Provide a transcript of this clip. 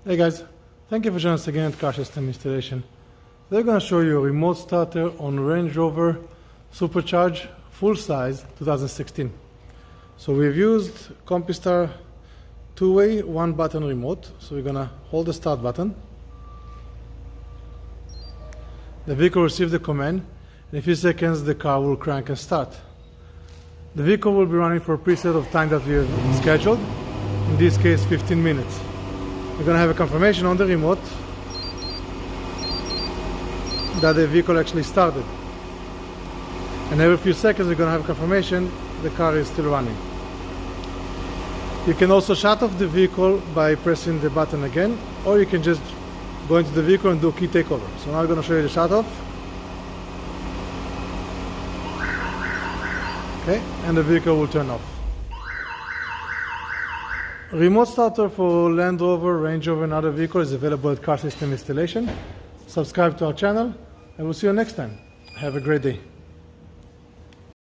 Hey guys, thank you for joining us again at Car Systems Installation. We're going to show you a remote starter on Range Rover Supercharged full size 2016. So we've used Compistar two-way one button remote. So we're going to hold the start button. The vehicle will receive the command. In a few seconds the car will crank and start. The vehicle will be running for a preset of time that we have scheduled, in this case 15 minutes. We're going to have a confirmation on the remote that the vehicle actually started. And every few seconds we're going to have confirmation the car is still running. You can also shut off the vehicle by pressing the button again, or you can just go into the vehicle and do key takeover. So now I'm going to show you the shut off. Okay, and the vehicle will turn off. Remote starter for Land Rover, Range Rover and other vehicles is available at Car Systems Installation. Subscribe to our channel and we'll see you next time. Have a great day.